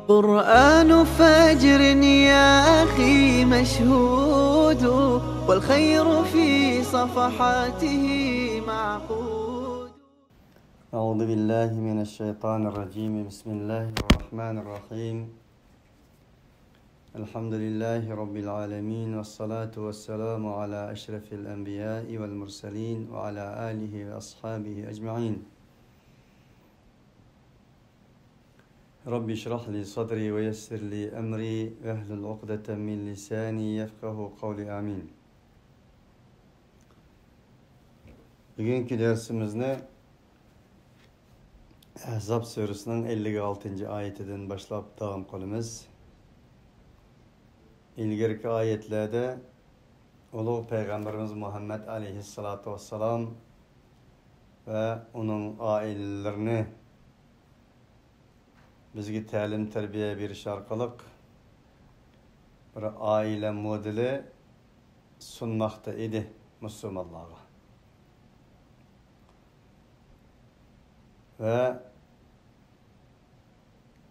قرآن فجر يا أخي مشهود والخير في صفحاته معقود. أعوذ بالله من الشيطان الرجيم. بسم الله الرحمن الرحيم. الحمد لله رب العالمين والصلاة والسلام على أشرف الأنبياء والمرسلين وعلى آله وأصحابه أجمعين. رب اشرح لي صدري ويسر لي أمري واحلل عقدة من لساني يفقه قولي آمين. Bugünkü dersimizni Ahzab Suresining 56 ayetidan boshlab davom qilamiz. İlgirki ayetlerde Ulug' Peygamberimiz Muhammed aleyhissalatu vesselam ve onun ailelerini bizge ta'lim terbiye berish orqali bir aile modeli sunmoqda edi musulmonlarga. Ve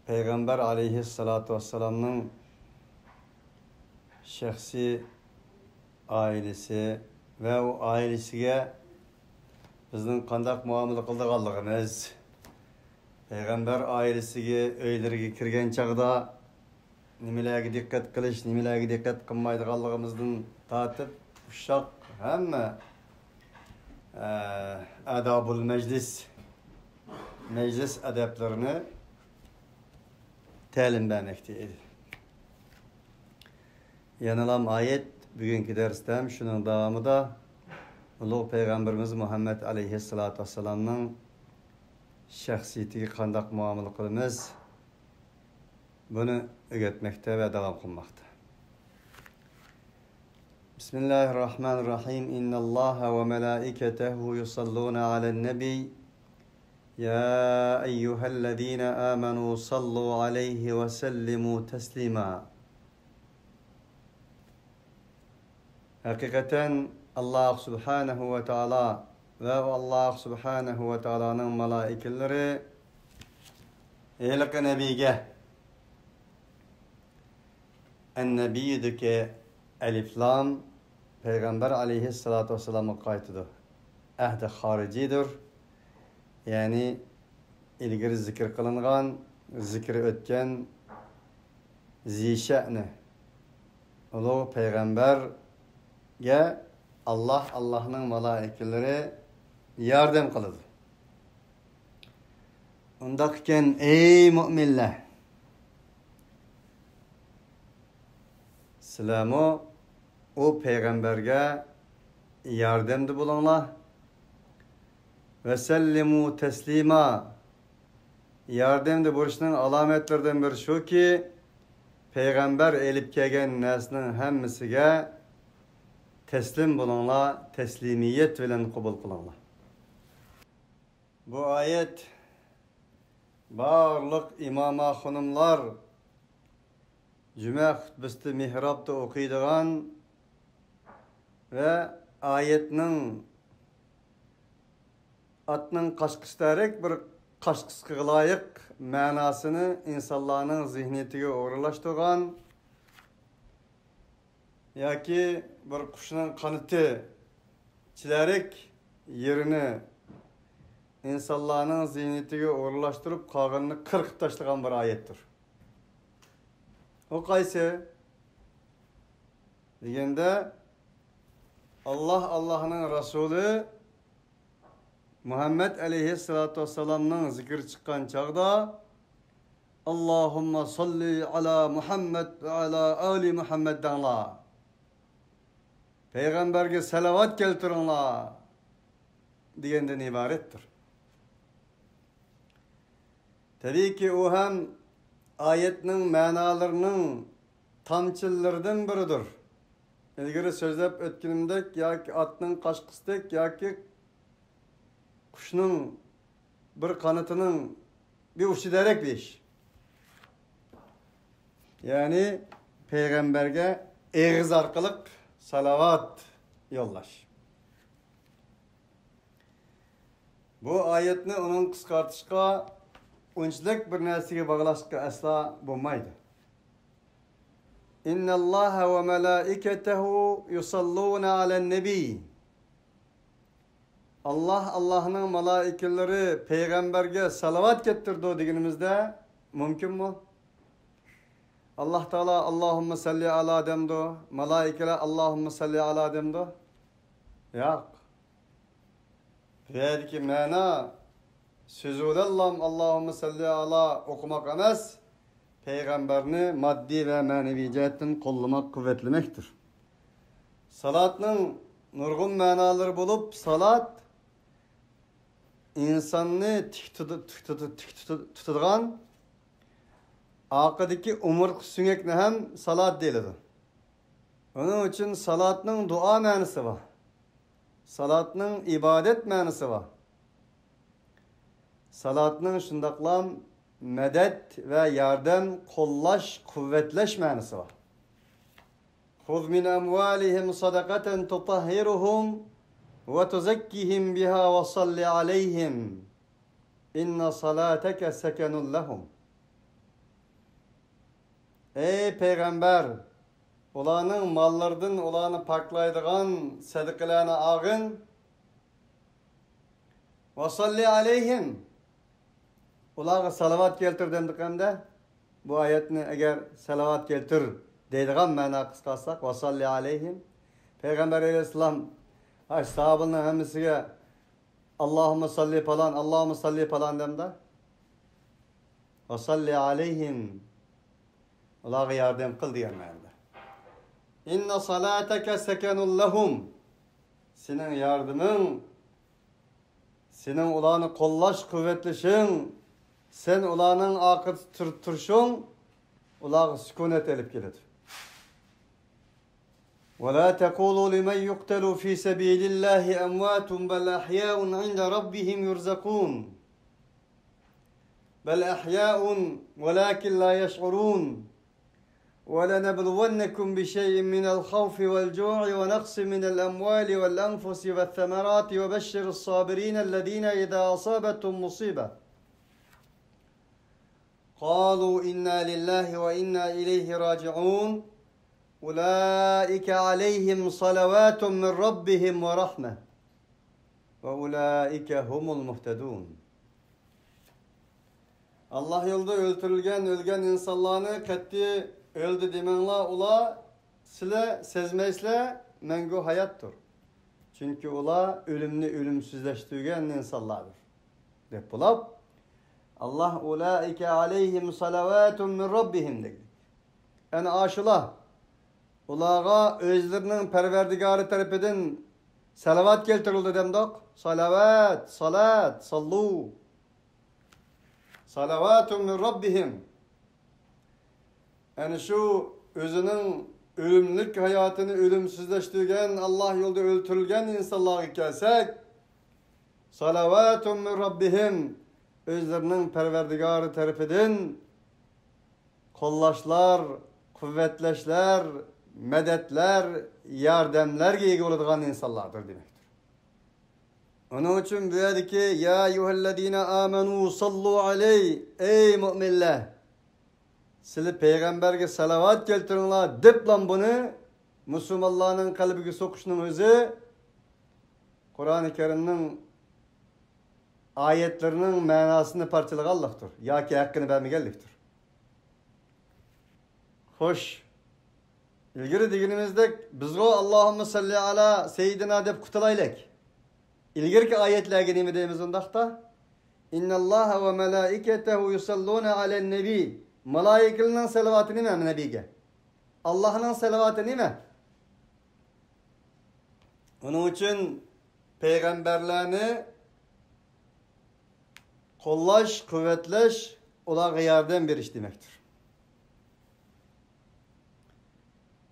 Peygamber aleyhissalatu vesselam'ın şahsi ailesi ve o ailesiga bizning qanday muomala qilganligimiz, Peygamber ailesiga öyleriga kirgan chaqda nimalarga diqqat qilish, nimalarga diqqat qilmaydiganligimizdan tortib ushaq hamma adabul meclis adablarini ta'lim bermekte edi. Yanılam ayet bugünkü derstem şunun devamında Ulug' Peygamberimiz Muhammed aleyhissalatu vesselam'ın şahsiyetiga qanday muomala qilamiz buni o'rgatmoqda ve devam qilmoqda. Bismillahirrahmanirrahim. İnnallâhe ve melâiketehu yusallûne alen-nebi ya eyyühellezîne âmenû sallû aleyhi ve sellimû teslîmâ. Hakikaten Allah Subhanahu ve Teala ve Allah Subhanahu ve Teala'nın malaikeleri eylik nebige en-nebiyideki elif lam Peygamber aleyhissalatu vesselam'a kaytıdır. Ahdi haricidir. Yani ilgiri zikir kılıngan, zikri ötken zişe'ni Ulug' Peygamber'ge Allah'ın malaikeleri yardım kılıdı. Ondayken ey müminler, sizlar o peygamberge yardımda bulunlar ve sellimu teslima. Yardımda buluşunun alametlerden biri şu ki peygamber elip kelgen nesnin hemmisiga teslim bulunlar, teslimiyet bilen kabul kılınlar. Bu ayet barlık imama hanımlar Cuma hutbesinde mihrabda okuyduğun ve ayetinin atının kaşkıştarak bir kaşkışkı layık manasını insanların zihniyetiga uğurlaştırgan ya ki bir kuşun kanıtı çilerek yerini insanların zihniyetiga uğurlaştırıp kağınını kırık taşlayan bir ayettir. O qaysi degende Allah'ın Resulü Muhammed aleyhissalatu vesselam'ın zikir çıkan çağda Allahumma salli ala Muhammed ve ala ali Muhammed denler. Peygamberge salavat keltirinler degenden ibarettir. Tabii ki o hem ayetinin manalarının tamçıllarından biridir. İlgiri sözlep ötkinimdek ya ki atının kaşkıstek ya ki kuşunun bir kanıtının bir uçu derek bir iş. Yani peygamberge eğiz arkalık salavat yollaş. Bu ayetni onun kıskartışka unchlik bir narsaga bog'lashga asla bo'lmaydi. İnnallâhe ve melâiketehu yusallûne alen nebi. Allah Allah'ın malaikeleri peygamberge salavat getirdi deganimizde mümkün mü? Allah Teala Allahümme salli ala demdi. Malaikeler Allahümme salli ala demdi. Yok. Belki mana sözülallam Allahümme salli ala okumak emas, peygamberini maddi ve manevi cihetten kollamak, kuvvetlemektir. Salatның nurgun manaları bulup salat insanını tik tutulgan arkadaki umurq süngekne hem salat deyildi. Onun için salatның dua manası var. Salatның ibadet manası var. Salatның şundaqlam medet ve yardım, kollaş, kuvvetleş manası var. Khuz min amwalihim sadaqatan tutahhiruhum ve tuzakkihim biha ve salli aleyhim. İnne salateke sekenun lehum. Ey peygamber, olanın mallardan olanı paklaydıgan sadaqalarını ağın ve salli aleyhim. Ularga salavat keltir demdikende bu ayetni eğer salavat keltir deydigan mana kıskasak ve salli aleyhim. Peygamber aleyhisselam sahabının hemisiga Allahümme salli falan, Allahümme salli falan demde. Ve salli aleyhim. Ularga yardım kıl diyen manada. İnne salateke sekenun lehum. Senin yardımın, senin ulanı kollaş kuvvetleşin, sen ulanın akıt turşun, ulağı sükunet elip gelir. وَلَا تَقُولُوا لِمَنْ يُقْتَلُ فِي سَبِيلِ اللّٰهِ أَمْوَاتٌ بَلْ أَحْيَاءٌ عِنْدَ رَبِّهِمْ يُرْزَقُونَ بَلْ أَحْيَاءٌ وَلَكِنْ لَا يَشْعُرُونَ وَلَنَبْلُوَنَّكُمْ بِشَيْءٍ مِنَ الْخَوْفِ وَالْجُوعِ وَنَقْصٍ مِنَ الْأَمْوَالِ وَالْأَنْفُسِ وَالثَّمَرَاتِ وَبَشِّرِ الصَّابِرِينَ الَّذِينَ إِذَا أَصَابَتْهُمْ مُصِيبَةٌ قالوا إنا لله وإنا إليه راجعون أولئك عليهم صلوات من ربهم ورحمة وأولئك هم المهتدون. Allah yolda ölgen insanlarını ketti öldü demenla ula sile sezmeysle mengu hayattır. Çünkü ula ölümlü ölümsüzleştirgen insanlardır. Dep bulap Allah ulaike aleyhim salavatun min rabbihim dedik. Yani aşıla ulağa özlerinin perverdigarı tarafından salavat keltirildi demdik. Salavat, salat, sallu. Salavatun min rabbihim. Yani şu özünün ölümlük hayatını ölümsüzleştirgen, Allah yolda öldürülgen insanlara gelsek, salavatun min rabbihim, özlerinin perverdigarı tarafından kollaşlar, kuvvetleşler, medetler, yardımlar giygi oladigan insanlardır demektir. Onun için buyurdu ki, ya eyyühellezine amenu sallu aleyh, ey müminler, sizler peygamberge salavat keltirinler, dep lan bunu, Müslümanların kalbine sokuşunun özü, Kur'an-ı Kerim'nin ayetlerinin manasını parçalayan Allah'tır. Ya ki hakkını vermeyenliktir. Hoş. İlgiri diginimizde bizgo Allahümme salli ala seyyidina dep kutalaylık. İlgiri ki ayetlerge nemi deyimiz ondaqta. İnnallâhe ve melâiketehu yusallûne alen nebi. Malaikilinin salavatı nime nebige? Allah'ın salavatı nime? Onun için peygamberlerini kollaş, kuvvetleş, olarga yardım beriş demektir.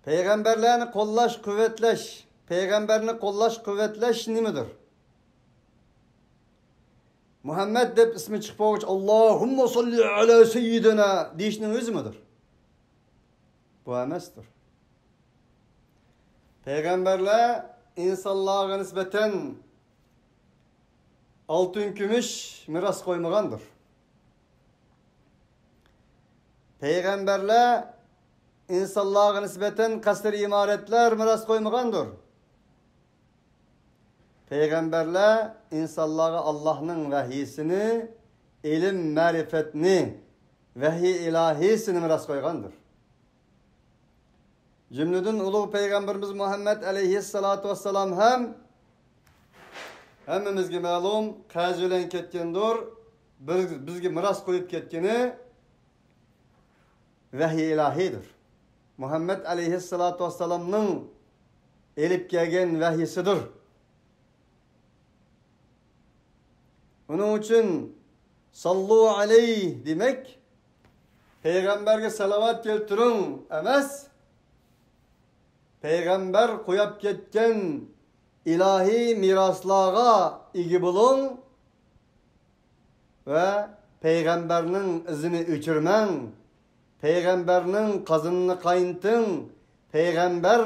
Peygamberlerini kollaş, kuvvetleş, peygamberini kollaş, kuvvetleş nimidir? Muhammed dep ismi çıkpağıç Allahümme salli ala seyyidina deyişinin özü müdür? Bu emestir. Peygamberler insanlığa nispeten altın gümüş miras koymagandır. Peygamberler insanlığa nispeten kasır imaretler miras koymagandır. Peygamberler insanlığa Allah'ın vahyisini, ilim marifetini, vahiy ilahisini miras koygandır. Cümleden ulu Peygamberimiz Muhammed aleyhissalatu vesselam hemmimizge ma'lum qazilen ketkendir. Bizge miras koyup ketkeni vahiy ilahidir. Muhammed aleyhissalatu vesselam'nın elip gelgen vahyisidir. Onun için sallu aleyh demek Peygamberge salavat keltirin emas. Peygamber koyup ketken ilahi miraslığa igi bulun ve Peygamberinin izini üçürmen, Peygamberinin kazınını kayıntın, Peygamber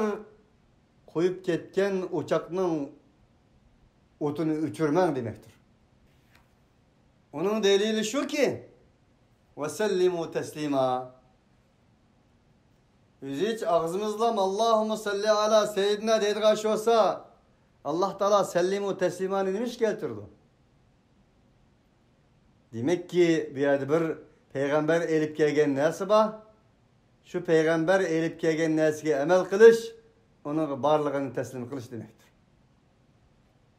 koyup ketken uçakның otunu üçürmen demektir. Onun delili şu ki وَسَلِّمُوا تَسْلِيمًا Biz hiç ağzımızla Allahümme salli ala seyyidina deydik aşı olsa Allah Teala sellimu teslimanı demiş getirdi. Demek ki bir yerde bir peygamber elip gelgen nesi var? Şu peygamber elip gelgen nesiga emel kılış, onun barlığını teslim kılış demektir.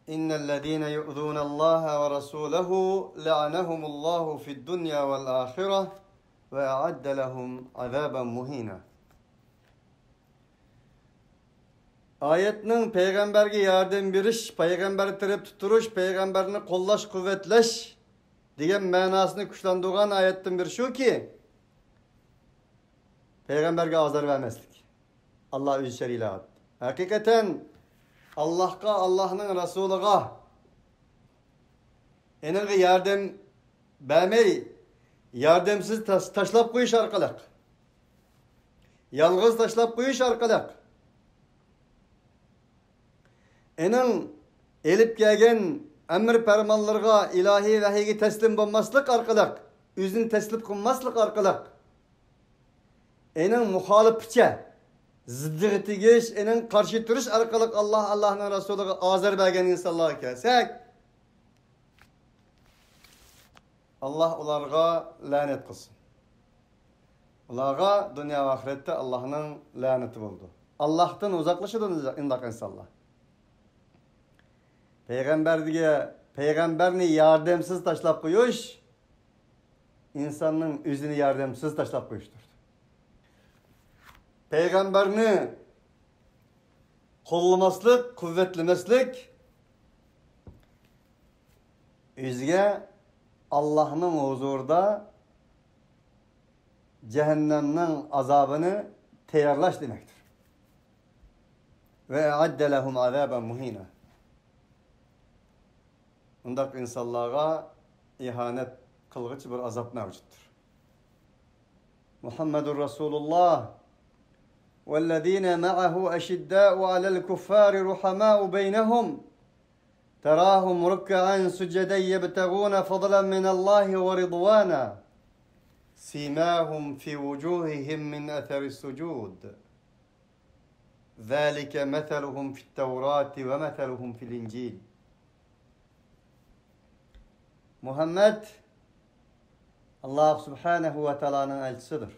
İnnellezîne yu'zûnallâhe ve rasûlehu le'anehumullâhu fid-dunya vel-âhireh ve a'adde lehum azâben muhînâ. Ayetinin peygamberge yardım beriş, peygamberi terip tuturuş, peygamberini kollaş, kuvvetleş diyen manasını kuşlandırgan ayetten bir şu ki peygamberge azar vermezlik. Allah özü şeriyle ad. Hakikaten Allah'a, Allah'ın Resulü'ne enine yardım vermeyi, yardımsız taşlap koyuş arkalık. Yalğız taşlap koyuş arkalık. Enin elip gelgen emir fermanlarına ilahi vahiyge teslim olmaslık arkalık, üzün teslim kılmaslık arkalık. Enin muhalifçe, zıddığıtı geç, enin karşı duruş arkalık Allah'ın Resulü'ne azar vergen insanlar kelsek, Allah onlara lanet kılsın. Onlara dünya ve ahirette Allah'ın laneti oldu. Allah'tan uzaklaşıdır indak insanlar. Peygamberini yardımsız taşlap koyuş, insanın üzünü yardımsız taşlap koyuştur. Peygamberini kollamaslık, kuvvetlemeslik, üzge Allah'ın huzurda cehennemden azabını teyarlaş demektir. Ve adde lehum azaben muhina. Bundak insanlara ihanet kılgıç bir azap mevcuttur. Muhammedur Resulullah وَالَّذ۪ينَ مَعَهُ أَشِدَّاءُ عَلَى الْكُفَّارِ رُحَمَاءُ بَيْنَهُمْ تَرَاهُمْ رُكَّعًا سُجَّدًا يَبْتَغُونَ فَضْلًا مِنَ اللّٰهِ وَرِضْوَانًا سِيمَاهُمْ فِي وُجُوهِهِمْ مِنْ أَثَرِ السُّجُودِ ذَٰلِكَ مَثَلُهُمْ فِي التَّوْرَاتِ وَمَثَلُهُمْ فِي الْإِنْجِيلِ Muhammed Allah Subhanahu ve Taala'nın elçisidir.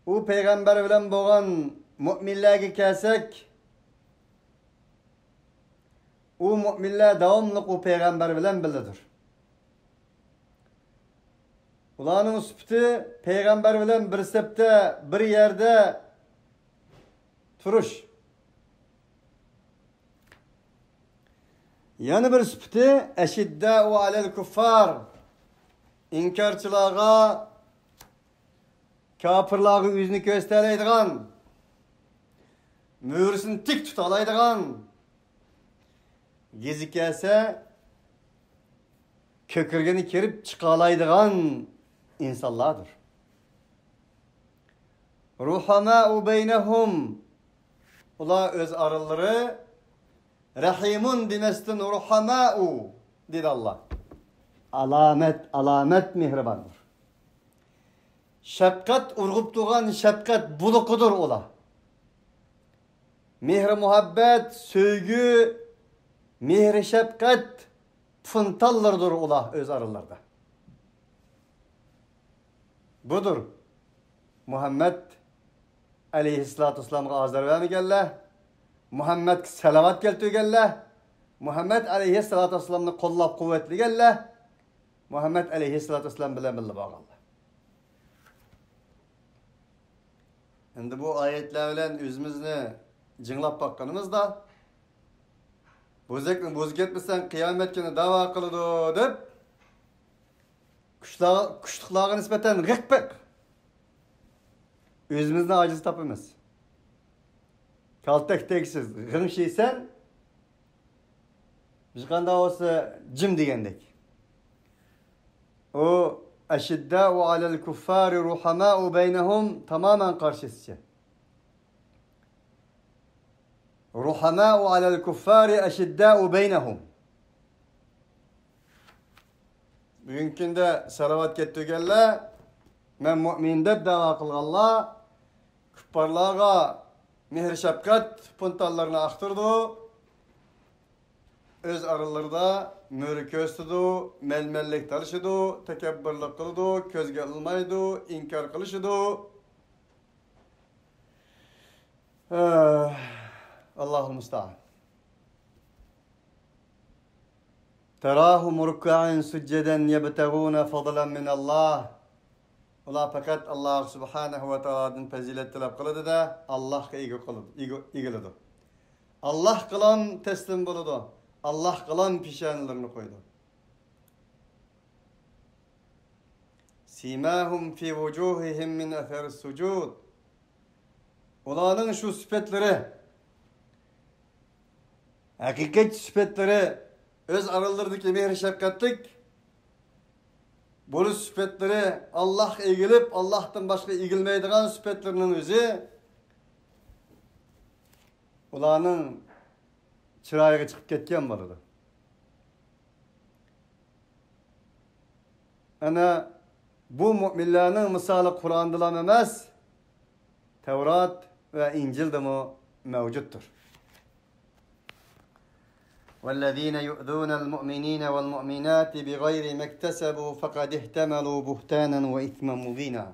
O peygamber bilen boğan müminlerge kelsek, o müminler davamlık o peygamber bilen bildidir. Ulanın süpti peygamber bilen bir septe bir yerde turuş. Yani bir süpti eşiddâ'u alel kuffar, inkarçılağa, kafirlağı yüzünü göstereydiğen, mühürsünü tik tutalaydiğen, gezi kelse kökürgeni kerip çıkalaydiğen insanlardır. Ruhamâ'u beynehum, ula öz arıları Rahimun demestin ruhamâ'u dedi Allah. Alamet mihribandır. Şefkat urgup tuğan şefkat bulukudur ola. Mehri muhabbet, söygü, mehri şefkat puntallardır ola öz aralarda. Budur. Muhammed aleyhissalatu vesselam'a azar vermegelle. Muhammed salavat keltügelle. Muhammed aleyhissalatu vesselam'ını kollab kuvvetligelle. Muhammed aleyhissalatu vesselam bilen billi bağalla. Şimdi bu ayetler bilen özümüzni cınlap bakkanımızda bozuk etmesen kıyamet günü dava kılıdı dep kuşluklarına nispeten gıkpık. Özümüzden aciz tapımız. Kaltak teksiz gın şeysen biz kanda olsa cim digendek. O eşiddâ'u alel kuffâri ruhamâ'u beynehum tamamen karşısıca. Ruhamâ'u alel kuffâri eşiddâ'u beynehum. Bugünkünde salavat kettigelle men mu'minde dava kılgalla küpparlarga mehr şefkat puntallarına aktırdı. Öz aralarda mörü köstüdü, melmellik tarışıdı, tekebbürlük kıldı, közge almaydı, inkar kılışıdı. Allah'ul musta'an. Terahum ruk'an succeden yebtegûne fadlan min Allah. Ola fakat Allah subhanahu ve ta'ala'nın fazilet talep kılıdı da Allah'a ilgilidir. Allah kılan teslim buludu. Allah kılan pişanlarını koydu. Simahum fi vucuhihim min etheris sucud. Onların şu sıfatları, hakikat sıfatları, öz aralarındaki mehr şefkatlik, bu sıfatları Allah ilgilip, Allah'tan başka ilgilmeydiğin sıfatlarının özü, onların çırağıya çıkıp ketken vardı. Ana bu müminlerin misali Kur'an'da emez, Tevrat ve İncil'de mi mevcuttur. وَالَّذ۪ينَ يُؤْذُونَ الْمُؤْمِن۪ينَ وَالْمُؤْمِنَاتِ بِغَيْرِ مَكْتَسَبُوا فَقَدْ اِحْتَمَلُوا بُهْتَانًا وَاِثْمًا مُب۪ينًا.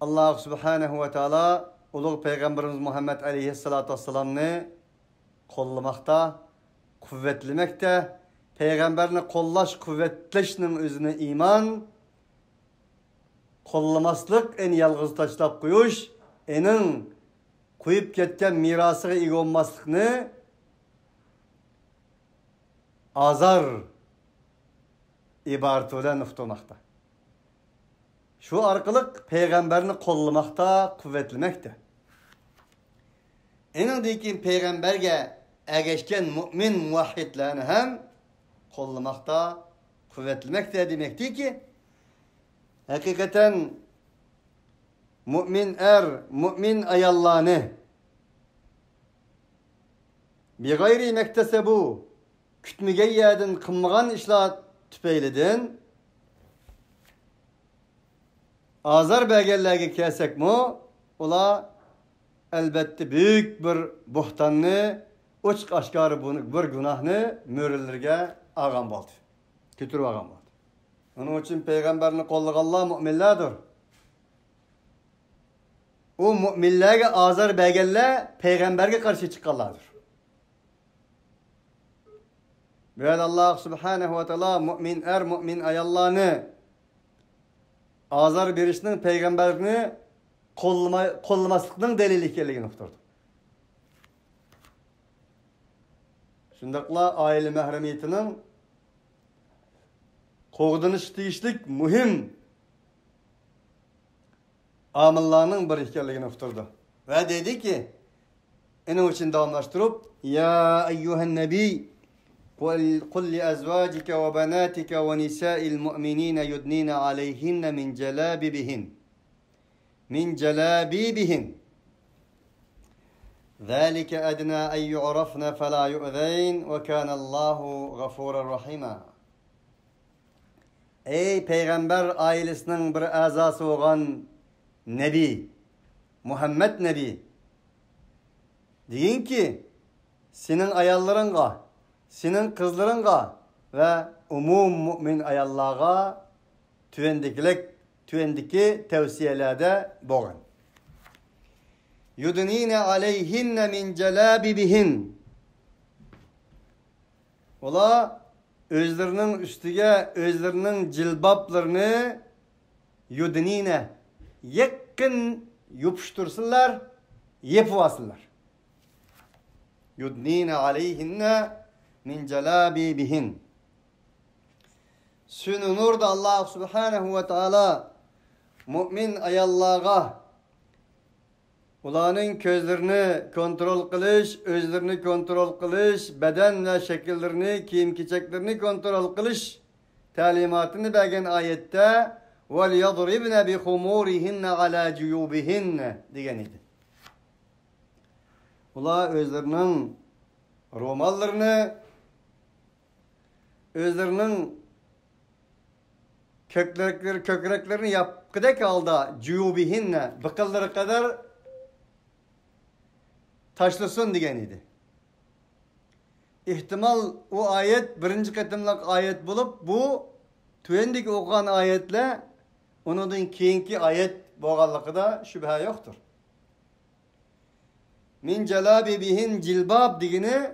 Allah subhanehu ve teala ulu Peygamberimiz Muhammed aleyhissalatu vesselam'ını kollamakta, kuvvetlemekte, Peygamberini kollaş, kuvvetleşinin özüne iman, kollamaslık en yalgız taşlap koyuş, enin koyup ketken mirasıga ega olmaslıkını azar ibareti bilen uqtirmakta. Şu arkalık Peygamberini kollamakta, kuvvetlemekte. Enindeki Peygamberge ergeçken mümin muvahhidlerini hem kollamakta, kuvvetlemekte demekti ki hakikaten mümin mümin ayallarını bi gayri mektesebu kütmüge yedin kılmağan işler tüpeylidin azar belgelerge kesek mu ola elbette büyük bir buhtanını uçk aşkarı bir günahını mürellerge ağam baldı. Kütürü ağam baldı. Onun için Peygamberini kollaganlar müminlerdir. O müminlerge azar belgeler Peygamberge karşı çıkarlardır. Ve Allah subhanehu ve teala mümin ayallarını azar berişinin Peygamberini kollamaslıkının delili kelligini uqtirdi. Şundaqla aile mahremiyetinin qoğdanish deyishlik muhim amillarning bir ekanligini uqtirdi. Ve dedi ki, onun için davamlaştırıp, ya eyyuhen nebi قل لأزواجك وبناتك ونساء المؤمنين يدنين عليهن من جلابيبهن ذلك أدنى أن يعرفن فلا يؤذين وكان الله غفورا رحيما. Ey peygamber ailesinin bir azası olan Nebi, Muhammed Nebi, deyin ki, senin ayallarınga, senin kızlarınga ve umum mümin ayallarga tüvendiki tavsiyelerde boğun. Yudnine aleyhinne min celabibihin. Ola özlerinin üstüge özlerinin cilbaplarını yudnine yakın yapıştırsınlar, yapıvasınlar. Yudnine aleyhinne min celabibihin. Sününür da Allah subhanahu ve taala mümin ayallarga ulanın közlerini kontrol kılış, özlerini kontrol kılış, beden ve şekillerini, kiyim keçeklerini kontrol kılış talimatını bergen ayette وَلْيَضْرِبْنَ بِخُمُورِهِنَّ عَلَى جُيُوبِهِنَّ diyen idi. Ula özlerinin romallarını, özlerinin kökreklerini yapkıda kaldı cuyubihinne bıkılları kadar taşlasın diyen idi. İhtimal o ayet birinci katımlık ayet bulup bu tüyendik okuyan ayetle onun keyinki ayet boğallıkta şüphe yoktur. Min celabibihin cilbab digini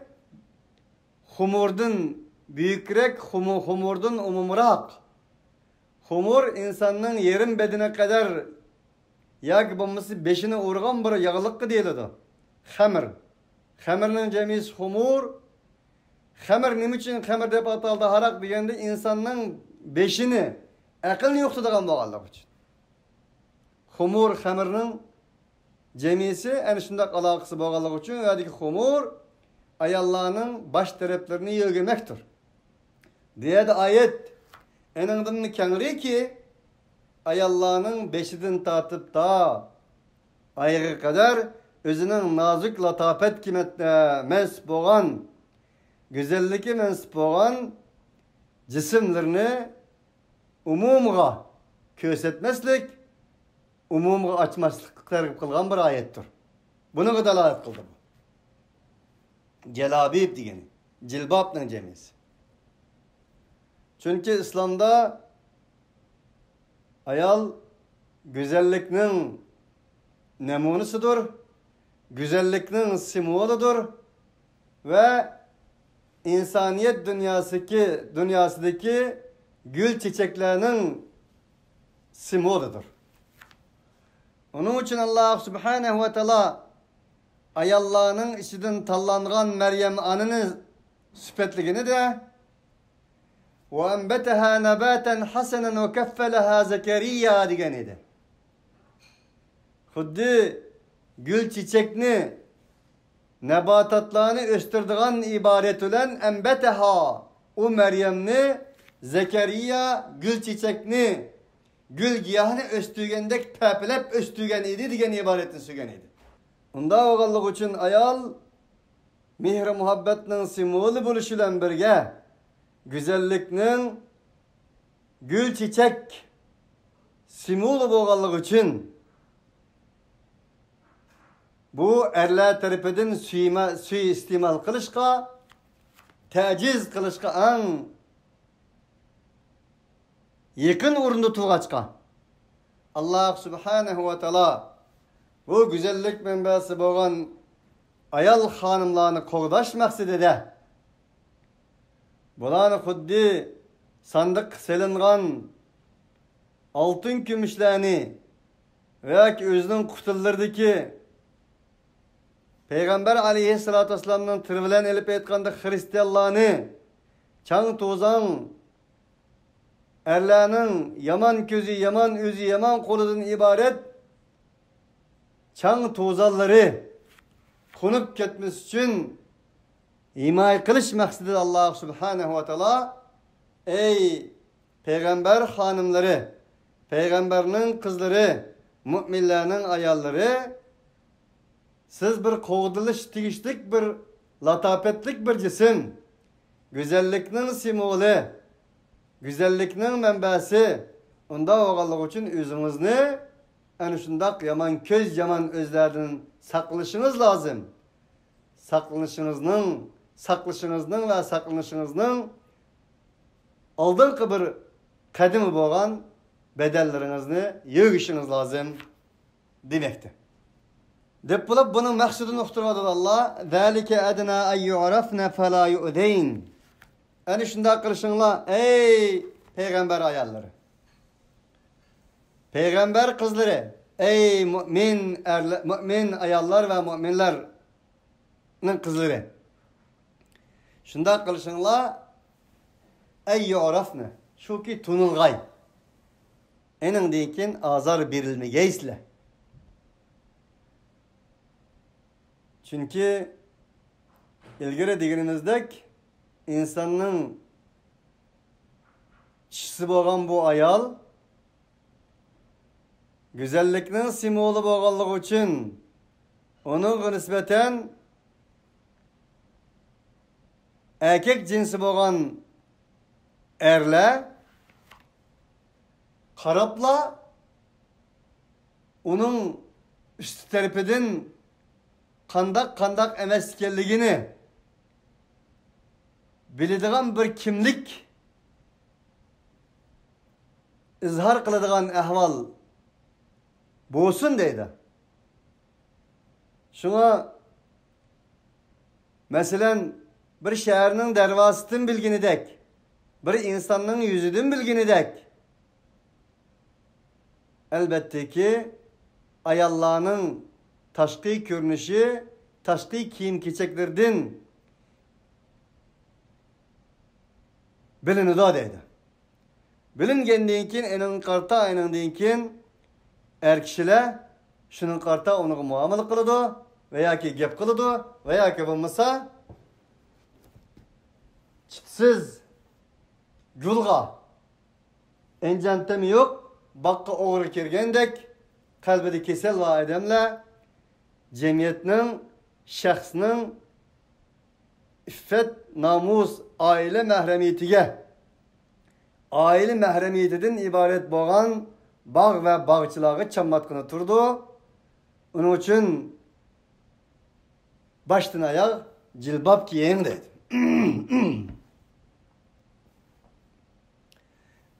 humurdun büyükrek humurdun umumrak. Humur insanın yerin bedine kadar yak bombası beşine uğrayan bir yağlık değildi. Hamir. Hamir'nin cemisi humur. Hamir nim için hamir dep ataldı harak degende insanın beşini akıl yoktu da kalmaganlık için. Humur hamir'nin cemisi en şundak alakası boğanlık için ve humur ayallarının baş taraflarını yögemektir. Diye de ayet enindin kengri ki ayallarının beşidin tartıp da ayağı kadar özünün nazik latafet kimetine mensip olan güzelliki mensip olan cisimlerini umumga kösetmeslik umumga açmaslık kılgan bir ayettir. Bunu kadar layık kıldı bu. Celabib degeni. Cilbab'nın cemisi. Çünkü İslam'da ayal güzelliknin nemunesidir, güzelliknin simvoludur ve insaniyet dünyasındaki gül çiçeklerinin simvoludur. Onun için Allah subhanehu ve teala ayallarının içinden tallanğan Meryem anının süpetliğini de وَاَنْبَتَهَا نَبَاتًا حَسَنًا وَكَفَّلَهَا زَكَرِيَّا diyen idi. Huddi gül çiçekni nebatatlarını östürdüğün ibaret olan enbeteha o Meryemni Zekeriya gül çiçekni gül giyahını östügendek pepelep östügen idi diyen ibaretin sügen idi. Onda oğallık için ayal mihri muhabbetinin simvolu buluşuyla birge güzelliknin gül çiçek simvolu boğallık için bu erler tarafından suistimal kılışka taciz kılışka an yakın urunda tuğaçka Allah subhanahu ve teala bu güzellik menbesi boğan ayal hanımlarını koğdaş maksudede bularını huddi sandık selingan altın kümüşlerini veya ki özünün kutulardaki Peygamber aleyhissalatü vesselam'ın tırvilen elip etkanda Hristiyanlarını çan tozan erlerinin yaman közü, yaman özü, yaman koludan ibaret çan tozalları konup ketmesi için imay kılış maksidi Allah subhanehu ve teala ey peygamber hanımları, peygamberinin kızları, müminlerinin ayalları siz bir kovduluş tigişlik bir latapetlik bir cisim güzellikinin simvolu güzellikning manbasi. Unda oğallık için özünüzni ana şundaq yaman köz yaman özlerden saqlashınız lazım. Saqlashınızning ve saqlanışınızning oldingi bir qadimi bo'lgan bedellaringizni yig'ishiniz lazım demekti. Deb bo'lib buning maqsadini uqtiradi Allah. Zalika adna ay yu'rafna fala yu'dayn. Ana shunda qilishinglar ey payg'ambar ayollari. Payg'ambar qizlari, ey mu'min ayollar ve mu'minlarning qizlari. Shunda qilishinglar ay yu'rafna. Shuki tunilg'ay. Eningdan keyin azar berilmaysizlar. Çünkü ilgari deganimizdek insanın kishisi bo'lgan bu ayol güzellikning simvoli bo'lganligi uchun uning nisbatan erkek jinsi bo'lgan erlar qarabla uning üst tarafidan qandaq emas ekanligini biladigan bir kimlik izhor qiladigan ahvol bo'lsin deydi. Shunga masalan bir shaharning darvosidan bilginidek, bir insonning yuzidan bilginidek albatta ki ayollarning tashqi ko'rinishi, tashqi kiyim-kechaklardan bilinadi deydi. Bilingandan keyin ening keyin er kishilar shuning qarta uni muomala qiladi va yoki gap qiladi va yoki bo'lmasa chitsiz gulga enjantami yo'q, baqqa o'g'ri kirgandek qalbida kasal va odamlar jamiyatning, shaxsning iffat, namus, oila mahremiyetidan iborat bo'lgan bog' va bog'chilarga chammatqina turdi. Uning uchun boshdan oyoq jilbob kiying dedi.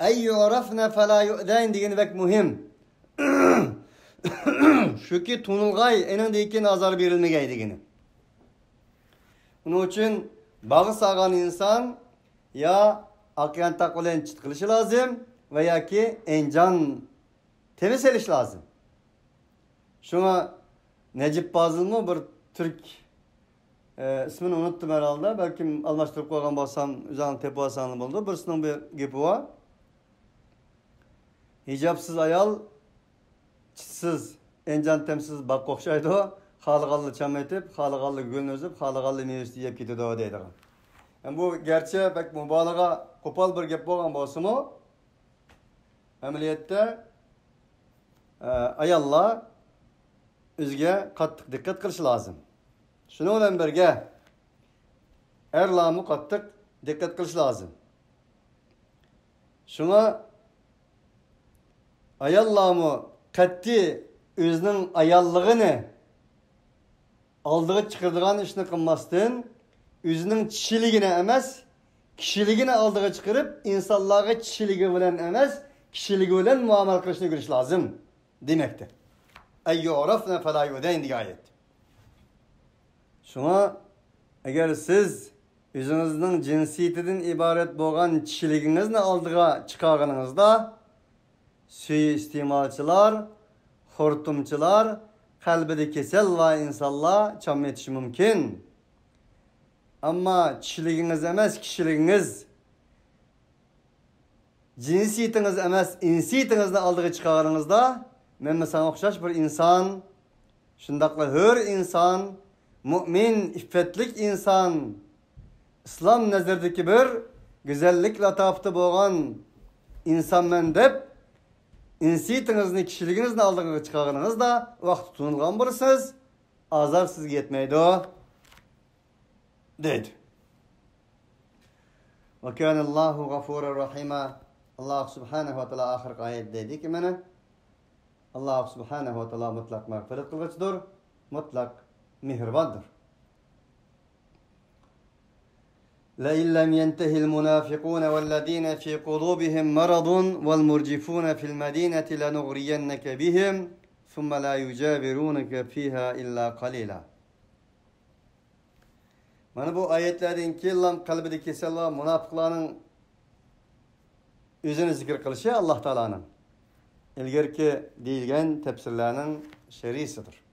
Ay yu'rafna fala yu'dayn degan vaqt muhim. Shuki tunilg'ay eningdan keyin azor berilmagay degani. Uning uchun bag'i sog'an inson ya aqyan taqbilan chit qilishi lozim va yoki enjon temiz elish lozim. Shunga Necip Fazıl'mı bir Türk ismini unuttum herhalde. Belki almashtirib qo'ygan bo'lsam, o'zim tepib olsam bo'ldi. Birisining bir gapi bor. Hijobsiz ayol chitsiz, enjon temsiz baqqa o'xshaydi. Xaliqalli chamaytib, xaliqalli gulni o'zib, xaliqalli mevasini yeb ketadi deydi. Yani bu gerçi pek mübalağa kopal bir gap bo'lgan bo'lsa-mu, ameliyatda ayollar o'ziga qattiq diqqat qilish lozim. Shuni bilan birga erlarni qattiq diqqat qilish lozim. Shunga ayollarni qattiq o'zining ayolligini oldiga chiqaradigan ishni qilmasdan özünün kişiliğine emas, kişiliğini aldığı çıkarıp insanlara kişiliği bilen emas, kişiliği bilen muamele kılışını görüş lazım demektir. Ey yu'rafna fela yu'dayn diye ayet. Şuna eğer siz özünüzün cinsiyetinden ibaret bo'lgan kişiliğinizni aldığa çıkarganınızda suiistimalchilar, hortumchilar, qalbida kasal va insonlar cham etishi mumkin. Ama kişiliğiniz emas, kişiliğiniz cinsiyetiniz emas, insiyetinizni aldığı çıkarınızda men sana o'xshash bir insan, shundaqla hür insan, mümin, iffetlik insan, İslam nazardagi bir güzellik latafati bo'lgan insonman deb insiyetinizni, kişiliğinizni aldığı çıkarınızda vaqt tutunilgan bo'lsangiz, azar sizga yetmaydi. Deydi. Ve kânallâhu gafûran rahîmâ. Allah subhanahu ve teala ahir ayet dedi ki bana Allah subhanahu ve teala mutlak mağfiret kılgıçtır, mutlak mihribandır. لئن لم ينتهي المنافقون والذين في قلوبهم مرض والمرجفون في المدينة لنغرينك بهم ثم لا يجاورونك فيها إلا قليلا. Mana bu ayetlerden ki kalbideki kesel münafıkların özünü zikir kılışı Allah Teala'nın ilgirki deyilgen tefsirlerinin şerisidir.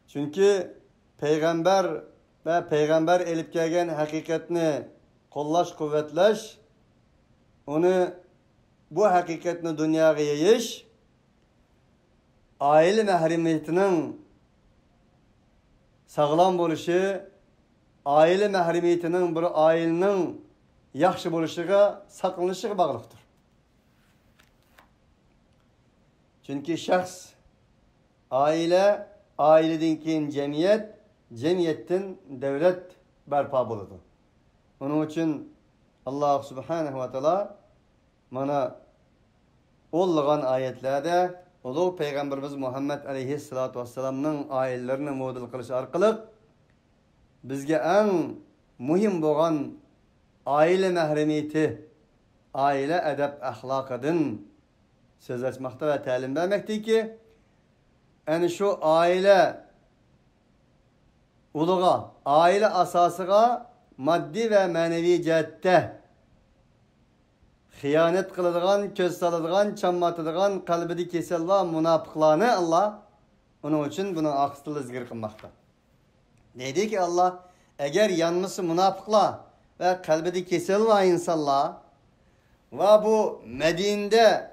Çünkü peygamber ve peygamber elip gelgen hakikatini kollaş kuvvetleş, onu bu hakikatini dünyaya yayiş, aile mahremiyetinin sağlam buluşu, aile mahremiyetinin bir ailenin yaxşı buluşuga, saklanışıga bağlıqtır. Çünkü şahs, aile, aileden keyin cemiyet, cemiyetten devlet berpa buludu. Onun için Allah subhanahu ve teala mana olğan ayetlerde ulu Peygamberimiz Muhammed aleyhissalatu vesselam'nın ayetlerini model kılış arkalık bizge en muhim boğan aile mahremiyeti, aile edep ahlakadın söz açmakta ve talim vermekti ki yani şu aile uluğa, aile asasıga maddi ve manevi cihette hıyanet kılıdığan, köz salıdığan, çammatıdığan, kalbidi kesella münafıklarını Allah onun için bunu aksılı zikir kılmakta. Neydi ki Allah? Eğer yanması münafıklar ve kalbidi kesella insanlar ve bu Medine'de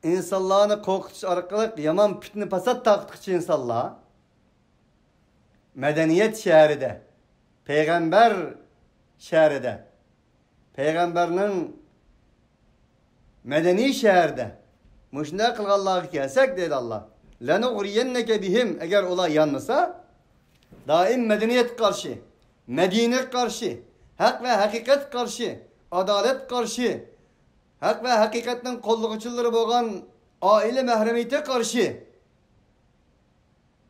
insanlarını korkutuş arkalık yaman fitne pasat taktıkçı insanlar medeniyet şehride, peygamber şehride, peygamberinin medeni şehirde müşne kılgallığı kelsek dedi Allah. لَنُغْرِيَنَّكَ bihim eğer olay yanmasa daim medeniyet karşı, Medine karşı, hak ve hakikat karşı, adalet karşı, hak ve hakikatin kolluğuçuları boğan aile mahremiyete karşı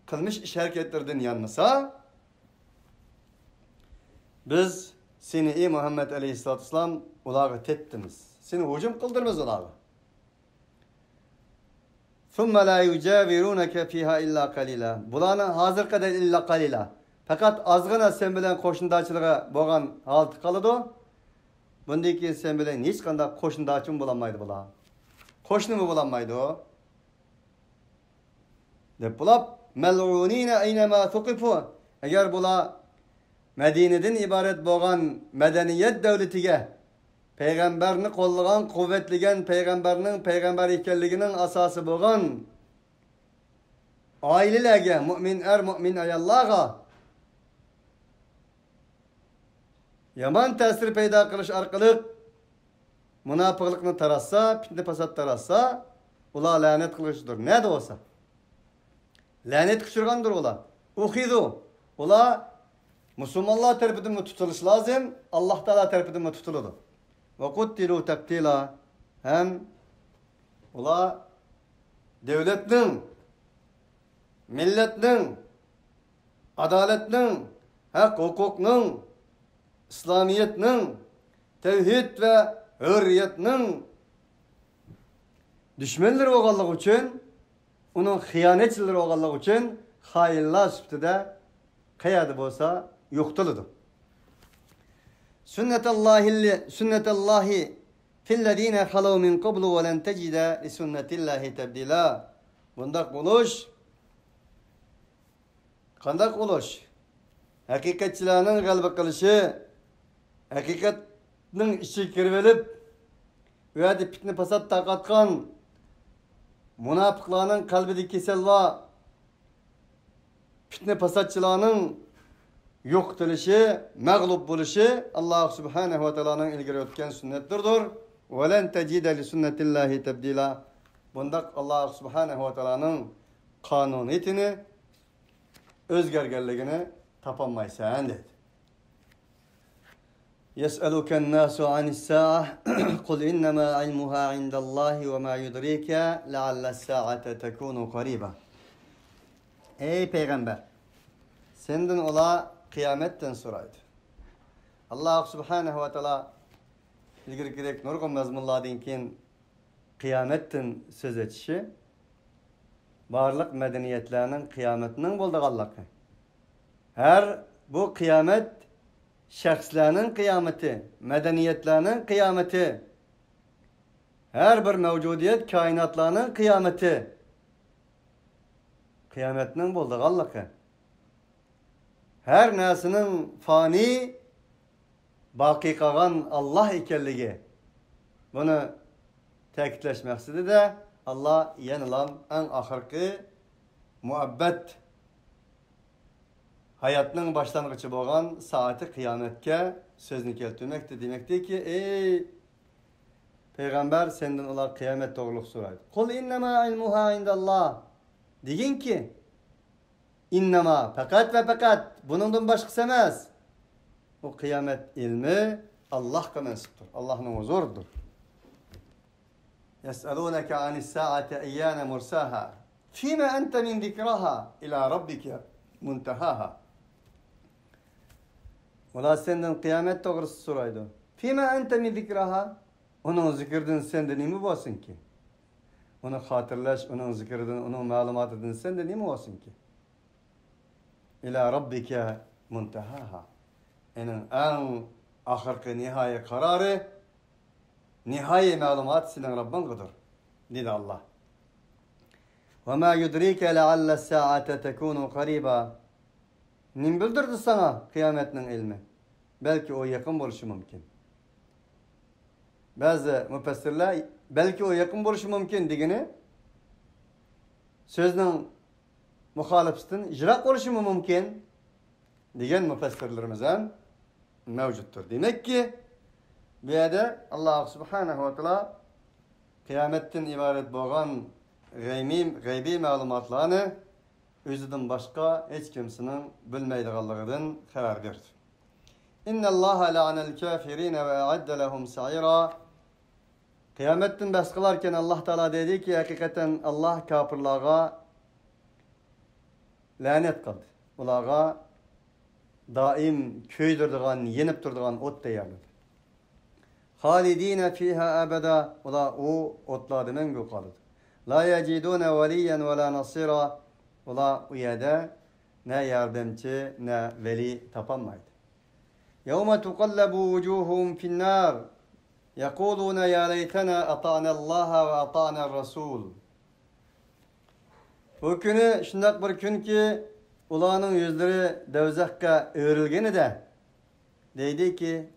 kılmış iş hareketlerden yanmasa biz seni ey Muhammed Aleyhisselatü Vesselam ulağı tettimiz. Seni hücum kıldırmaz ulağı. ثُمَّ لَا يُجَاوِرُونَكَ فِيهَا اِلَّا قَلِيلًا Bulanın hazır kadar illa qalila. Fakat azgına sen bilen koşundaçılığa boğan haltı kalıdı. Bundaki sen bilen hiç kanda koşundaçın bulamaydı bula. Koşunu mu bulamaydı o? Dep bulap mel'unine eynema tuqifu. Eğer bula Medine'den ibaret boğan medeniyet devletige peygamberini kollagan, kuvvetligen peygamberinin peygamber ikelliginin asası boğan ailelerge mümin mümin ayallağa yaman tesir peyda kılış arkalık münafıklıkını tarassa, fitne pasat tarassa ula lanet kılışıdır. Ne de olsa. Lanet kışırgandır ula. Uhidu. Ula Müslümanlar tarafından mı tutuluş lazım? Allah Teala tarafından mı tutulur? Ve kuttilu taktila. Hem ula devletinin, milletinin, adaletinin, hak hukukinin, İslamiyetinin, tevhid ve hürriyetinin düşmanları oğallığı için, onun hıyanetçileri oğallığı için hayırlar sübtede kıyadı bolsa yoktuludu. Sünnetallahi fillezine halav min qablu ve len tecide li sünnetillahi tebdila. Bundak buluş, kandak buluş, hakikatçilerinin kalbi kılışı, hakikatinin içi kirvelip, ve fitne pasat takatkan, münafıklarının kalbideki kesel ve fitne pasatçılarının yok tülüşü, mağlup buluşu Allah Subhanahu ve Teala'nın ilgili ötken sünnettirdir. وَلَنْ تَجِدَ لِسُنَّةِ اللّٰهِ تَبْدِيلًا Bundak Allah Subhanahu ve Teala'nın kanuniyetini, özgergerliğini tapanmaysan dedi. يسألك الناس عن الساعة قل إنما علمها عند الله وما يدريك لعل الساعة تكون قريبة. Ey Peygamber, senden ola kıyametten soraydı. Allah subhanahu wa ta'ala ilgili gerek nurgun mezmunlardan keyin kıyametten söz etişi, barlık medeniyetlerinin kıyametinin bolduğanlığı. Her bu kıyamet şəxslərinin qiyameti, medeniyetlərinin qiyameti, her bir mevcudiyet kainatlarının qiyameti, kıyametinin bolduğanlığı. Her nesinin fani, baki qalan Allah ikenligi. Bunu təkidləşməqsidi de Allah yenilan en ahırkı muhabbet hayatının başlangıcı boğan saati kıyametke sözünü keltirmekte demekti ki ey Peygamber senden olar kıyamet doğruluk soraydı. Kul innema ilmuha indallah. Deyin ki innema fakat ve fakat bunundan başkası emez. O kıyamet ilmi Allah'a mensuptur. Allah'ın huzuridir. Yes'alûneke anis-sâ'ati eyyâne mursâhâ. Fîme ente min zikrâhâ ilâ rabbike muntehâhâ. Ola senden kıyamet doğrusu soraydı. Fîme ente min zikrâhâ. Onun zikirden sende nimi bolsun ki? Onu hatırlaş, onun zikirden, onun malumatıdan sende nimi olsun ki? İlâ rabbike muntehâhâ. En ahirki nihai kararı, nihai malumat senin Rabbindir, dedi Allah. وَمَا يُدْرِيكَ لَعَلَّ السَّاعَةَ تَكُونُ قَرِيبًا. Nim bildirdi sana kıyametinin ilmi? Belki o yakın buluşu mümkün. Bazı müfessirler belki o yakın buluşu mümkün digini sözün muhalefetin icra oluşu mümkün diyen müfessirlerimizden mevcuttur. Demek ki bu yerde Allah subhanahu wa ta'ala kıyametten ibaret boğan gaybi malumatlarını özüden başka hiç kimsenin bilmeydiğallığından haber verdi. İnna Allah la'anel kafirine ve a'adde lehum sa'ira. Kıyametten bahs kılarken Allah Teala dedi ki hakikaten Allah kafirlara lanet kıldı. Ularga daim köydürdiğen, yenip durduğun ot deyarladı. Halidine fiha abada. Ular o otlardan mengü kalıdı. La yecidune veliyen ve la nasira. Ular o yerde ne yardımcı ne veli tapanmaydı. يَوْمَ تُقَلَّبُ وُجُوهُمْ فِي النَّارِ يَقُولُونَ يَا لَيْتَنَا أَطَعْنَا اللّٰهَ وَأَطَعْنَا الرَّسُولِ. Bu günü şundak bir gün ki ulanın yüzleri devzakka öğrilgeni de deydi ki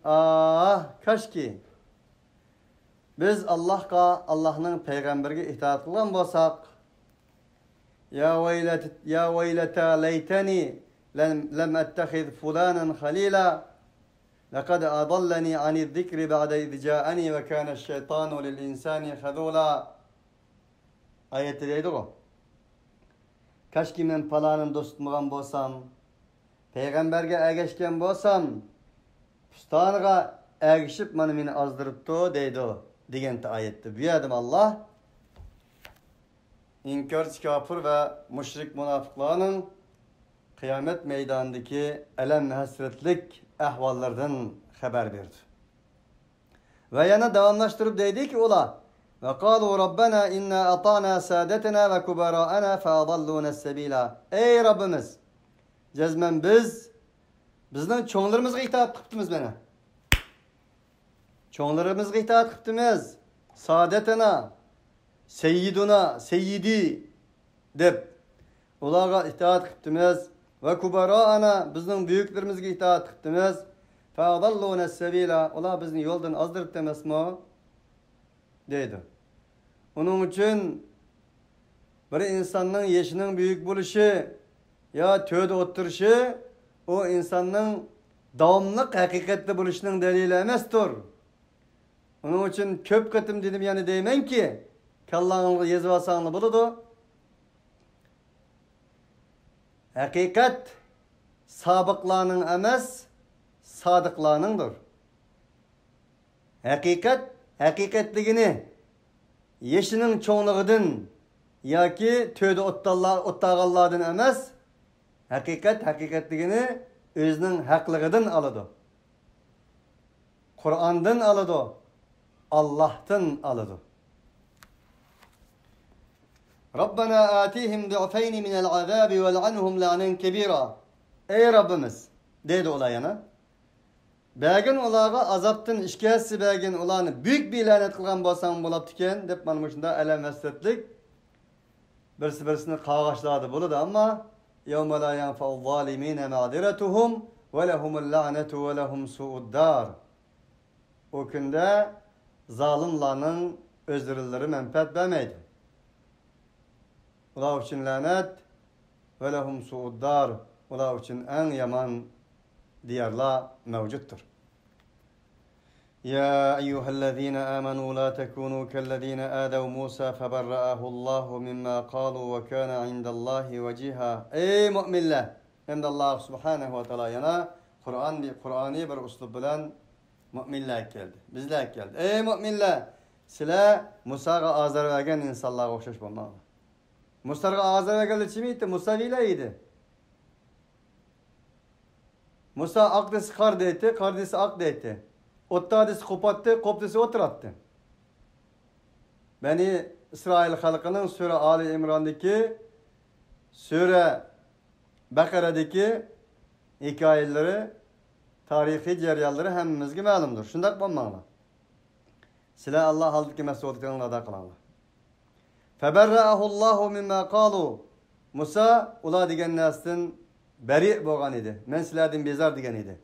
kaş ki biz Allah'ın peygamberine itaat kılan bolsak ya veyleta leyteni lem ettehiz fulanen halila لقد أضلني عن الذكر بعد إذ جاءني وكان الشيطان للإنسان خذولا. Ayette deydi o. Kaç ki men falanın dostumgan bolsam, peygamberge ergeşken bolsam, pustanıga ergişip meni azdırıptı deydi o. Degenti ayette. Bu yedim Allah inkar kafir ve müşrik münafıklarının kıyamet meydanındaki elem ve hasretlik ahvallardan haber verdi. Ve yana devamlaştırıp dedi ki ola ve kalu Rabbena inna ata'na saadetena ve kubara'ana fe adalluna sebila. Ey Rabbimiz cezmen bizden çoğunlarımızga itaat kıptımız bana. Çoğunlarımızga itaat kıptımız. Saadetena seyyiduna seyyidi dep olarga itaat kıptımız. Ve kubara'ana bizden büyüklerimizge itaat kıptımız. Fa'adalluna sebila. Ola bizni yoldan azdırıp demesmi? Deydi. Onun için bir insanın yaşının büyük buluşu ya tövde oturuşu o insanın davamlık hakikatli buluşunun delili emestir. Onun için köp katım dedim yani deymen ki kallanlı yazıvasanlı buludu. Hakikat sabıklarının emes sadıklarınındır. Hakikatligini yeşinin çoğunluğundan yoki töde o'ttag'anlardan emas, hakikatligini özünün haqligidan aladi. Qur'ondan aladi, Allah'tan aladi. Rabbana atihim du'fayni minel azabi vel'anhum la'nen kebira. Ey Rabbimiz, dedi olayana. Bəgin olağa azaptın işkəsi bəgin olanı büyük bir lanet qılğan bolsan bolapdı eken dep mana şunda ələm həsrətlik birisi-birisini qağaşladı boladı amma yawma la yanfa'u zalimina ma'diratuhum ve lahumul la'netu ve lahum su'ud-dar. O gündə zalimların özürləri mənfəət verməydi. Ular üçün lanet ve lahum su'ud-dar. Ular üçün ən yaman diyarlar mevcuttur. Ya eyyühellezine amenu la tekunu kellezine âdev Musa feberra'ahullahu mimma qalu ve kana indallahi veciha. Ey müminler! Hem de Allah subhanahu ve teala yana Kur'an'ı bir uslub bilen müminler geldi. Bizler geldi. Ey müminler! Sizler Musa'ga azar vergen insanlara okşaş bulmalı. Musa'ga azar vergen kimiydi? Musa vileydi. Musa akdesi kar deydi, kardesi ak deydi. Ottadesi kopattı, koptesi oturattı. Beni İsrail halkının Sure Ali İmran'daki, Sure Bakara'daki hikayeleri, tarihi ceryanları hemimizge malumdur. Şundak bulmalı. Sila Allah aldaki mesuliyetlerini ada kılanlar. Feberra'ahullahu mimma qalu. Musa ula digen nestin beri boğan idi. Men silerden bezar digen idi.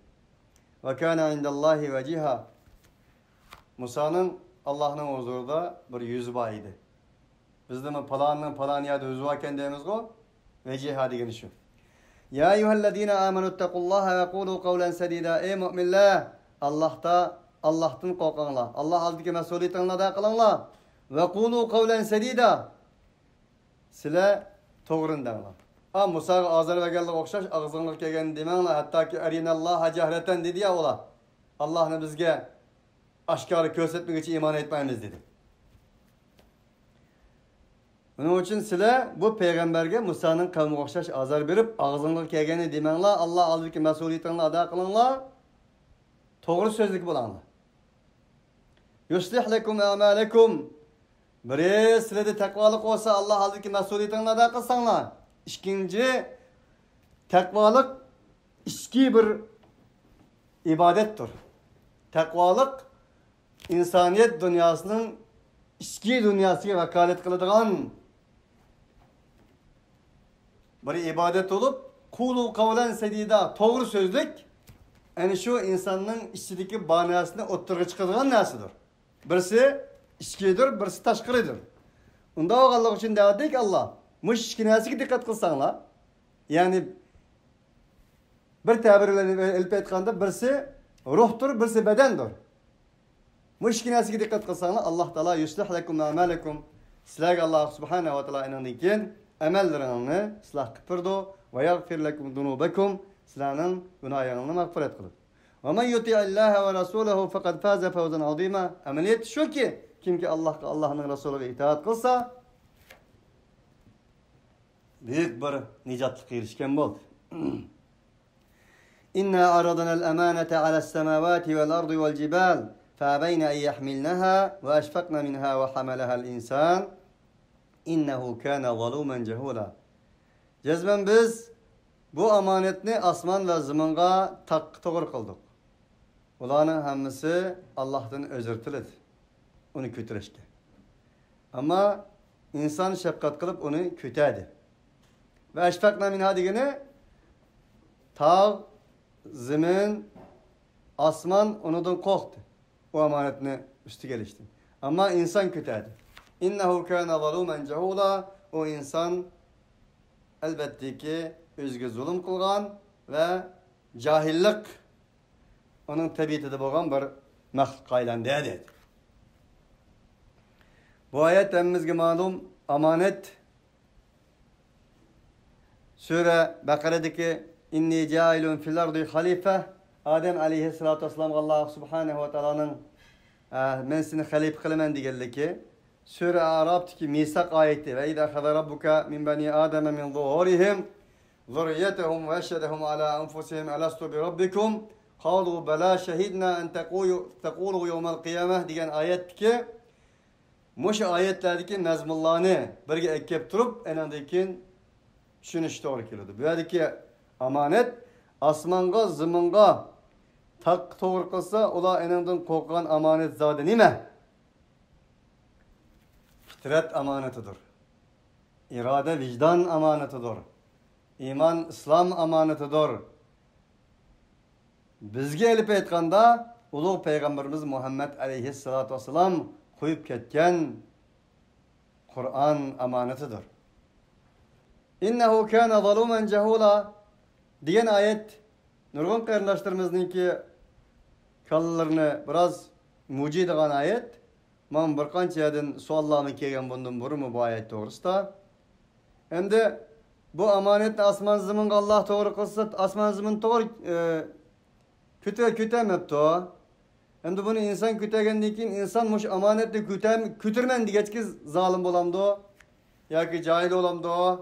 Ve kana indallahi veciha. Musa'nın Allah'ın huzurunda bir yüzü var idi. Bizde mi palanın yerde yüzü varken deyimiz o? Veciha digen şu. Ya eyyühellezine amenuttakullaha ve kulu kavlen sedida. Ey müminler! Allah'tan korkanlar. Allah aldaki mesuliyetlerini da kılanlar. Ve kulu kavlen sedida. Sile doğrun denler. Musa'ga azar ve geldik okşaş, ağzınlık kegen demenle hatta ki erinallâhe cehreten dedi ya ola. Allah'ını bizge aşkarı kösetmek için iman etmemiz dedi. Bunun için sile bu peygamberge Musa'nın kavmi okşaş azar verip ağzınlık kegeni demenle Allah aldaki mesuliyetlerini ada kılanlar doğru sözlük bulanlar. Yuslih lekum amalekum. Biri silede takvalık olsa Allah aldaki mesuliyetlerini ada kılsanlar. İkinci, takvalık içki bir ibadettir. Takvalık insaniyet dünyasının içki dünyasına vakalet kılıdığın bir ibadet olup kulu kavlen sedida doğru sözlük yani şu insanın içindeki banasını oturga çıkardığın nasidir. Birisi içkidir, birisi taşkırıdır. Onda o Allah için dedik Allah. Muş işkinesiga dikkat kılsanlar. Yani bir tabirle elip etganda birisi ruhtur, birisi bedendir. Muş işkinesiga dikkat kılsanlar Allah Teala yuslih lekum amalekum. Sizlerge Allah subhanahu ve teala inanırken amellerini ıslah kıpırdı ve yagfir lekum dunubekum. Sizlerin günahlarını mağfiret kılır. Ve men yuti'illaha ve rasulahu fekad faze fevzan azima. Ameliyet şu ki kim ki Allah'ın Resulüne itaat kılsa büyük bir nicatlık erişken oldu. İnna aradna'l emanete ale's semavati vel ardı vel cibal fa'bayna en yahmilnaha ve eşfaqna minha ve hamalaha'l insan innehu kana zalumen cehula. Cezmen biz bu amanetni asman ve zımınga doğru kıldık. Ulanın hammisi Allah'tan özür diledi. Onu kötüleşti. Ama insan şefkat kılıp onu kötüydi. Ve eşfakna minha degeni tağ, zemin, asman onundan korktu. O amanetini üstü gelişti. Ama insan kötüydi. İnnehu kana zalumen cehula. O insan elbette ki özgü zulüm kılgan ve cahillik onun tabiatı bolgan bir mahluk aylandı dedi. Bu ayet emmizge malum amanet Sure Bakara'daki inni cailun fil ardı halife Adem aleyhissalatu vesselam Allah subhanehu ve teala'nın men seni halif kılımen digeliki. Sure Arap'taki misak ayeti ve idâ khada rabbuka min bani Adem min zuhurihim zurriyetehum ve eşhedehum ala enfusihim alastu bi rabbikum qalu bela şehidna en tekulu yevmel kıyameh diyen ayetteki muş ayetlerdeki mezmullahını birge ekkep turup enandakin düşünüş doğru keliyordu. Bu yerdeki amanet asmanga zımınga tak doğru kılsa ola enandan korkan amanet zade nime? Fitret amanetidir. İrade vicdan amanetidir. İman İslam amanetidir. Bizge elip aytkanda ulug' Peygamberimiz Muhammed aleyhissalatu vesselam koyup ketken Kur'an amanetidir. İnnehu kana zalumen cehula diyen ayet nurgun qarindoshlarimizningki kallalarını biraz mucidigan ayet. Man bir qancha yerden suallarni kelgan bundan burun bu ayet to'g'risida. Endi bu amonatni osmon zaminga Alloh to'g'ri qilsa, osmon zamin to'g'ri kütemepti. Endi buni inson kütegandan keyin inson mush amonatni kütürmen degechki zalim bo'lamdi yoki jahil bo'lamdi.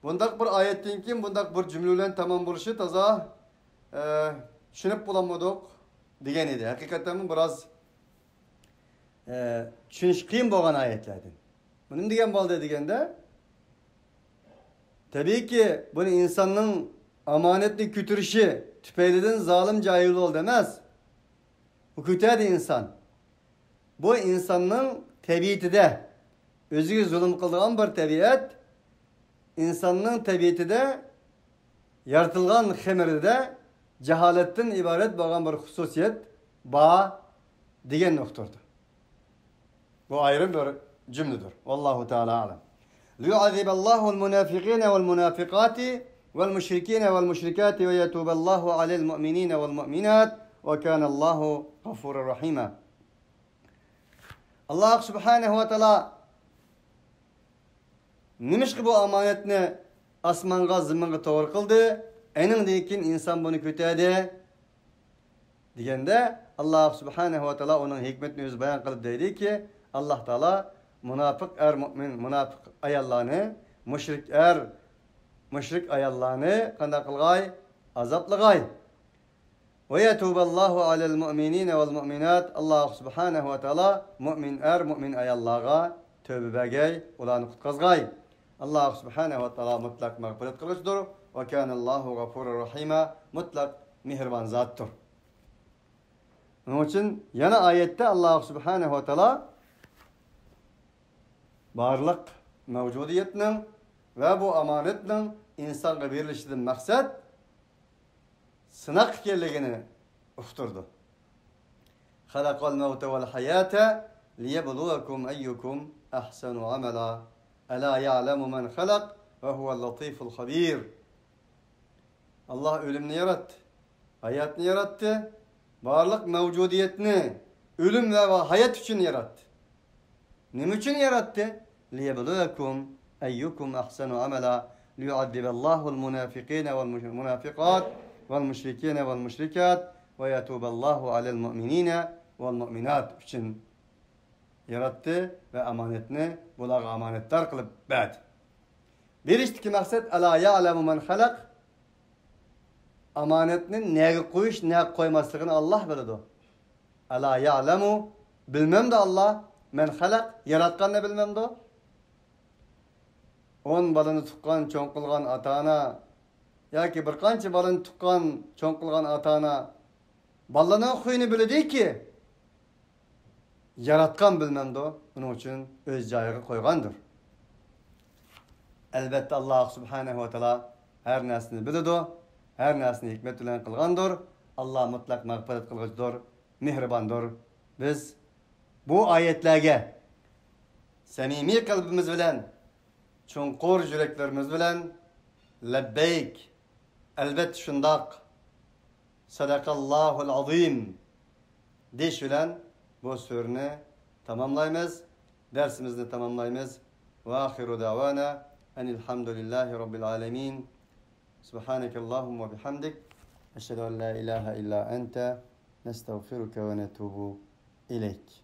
Bundaq bir ayetdan keyin bundaq bir jumla bilan tamom bo'lishi toza tushunib bo'lamadik degan edi. Haqiqatan biraz tushunish qiyin bo'lgan ayetlardan. Buni degan bo'ldi deganda tabiiyki buni insonning amonatni kütürüşü tüpeyliden zalim cahil ol demez. Bu kütedi insan. Bu insanın tabiatide özüge zulüm kıldıgan bir tabiat insanın tabiatide yaratılgan hemirde cehaletten ibaret bağlan bir hususiyet bağ diyen noktadır. Bu ayrı bir cümledir. Vallahu Teala alem. Liyu'aziballahu al-munafiqine vel-munafiqati والمشركين والمشركات ويتوب الله على المؤمنين والمؤمنات وكان الله غفورا رحيما. Allah Subhanahu ve Teala nimiş ki bu amanetini asmanga zımınga doğru kıldı. Enindeyken insan bunu kütedi. Diyende Allah Subhanahu ve Teala onun hikmetini öz bayan kılıp dedi ki Allah Teala münafık mümin münafık ayallarını müşrik ayallarını kanda kılgay azaplıgay. Ve yetuballahu alel mu'minine vel mu'minat. Allah Subhanahu ve Teala mümin ayallarga tövbe begay ulanı kutkazgay. Allah Subhanahu ve Teala mutlak mağfiret kılıçdır. Ve kânallahu gafurur rahima. Mutlak mihriban zattır. Onun için yana ayette Allah Subhanahu ve Teala varlık mevcudiyetinin ve bu amanetinin insanga verilişinden maksat sınak kelligini uqturdu. Halaqal mevte vel hayate liyebluwakum eyyukum ahsanu amela. Ela ya'lemu men halaq ve huvel latiful habir. Allah ölümünü yarattı. Hayatını yarattı. Varlık mevcudiyetini ölüm ve hayat için yarattı. Ne için yarattı? Liyebluwakum eyyukum ahsanu amela. Liyu'addiballahu al-munafiqine vel-munafiqat vel-müşrikine vel-müşrikat ve yetuballahu alel-mu'minine vel-mu'minat için yarattı ve amanetini bular amanetler kılıp verdi. Bir işteki maksat ala ya'lemu men halak amanetini neye koyuş neye koymasını Allah bildi. Ala ya'lemu bilmem de Allah men halak yaratkan ne bilmem de 10 balını tukkan çoğun kılgan atana yoki bir qancha balını tukkan çoğun kılgan atana balının huyunu bildi ki yaratkan bilmem de onun için öz joyiga koygandır. Elbette Allah Subhanahu ve Teala her narsani biladi, her narsani hikmet bilan qilgandir. Allah mutlaq mag'firat qilg'uchidir, mehribondir. Biz bu ayetlarga samimiy qalbimiz bilan, chunqur yuraklarimiz bilan labbeyk, elbette shundoq, sadaqallahul azim deyish bilan bu surani tamamlaymiz, dersimizni tamamlaymiz. Ve ahiru davana enilhamdülillahi rabbil alemin. Subhanakallahumma bihamdik. Eşhedü en la ilahe illa ente. Nestağfiruke ve netubu elek.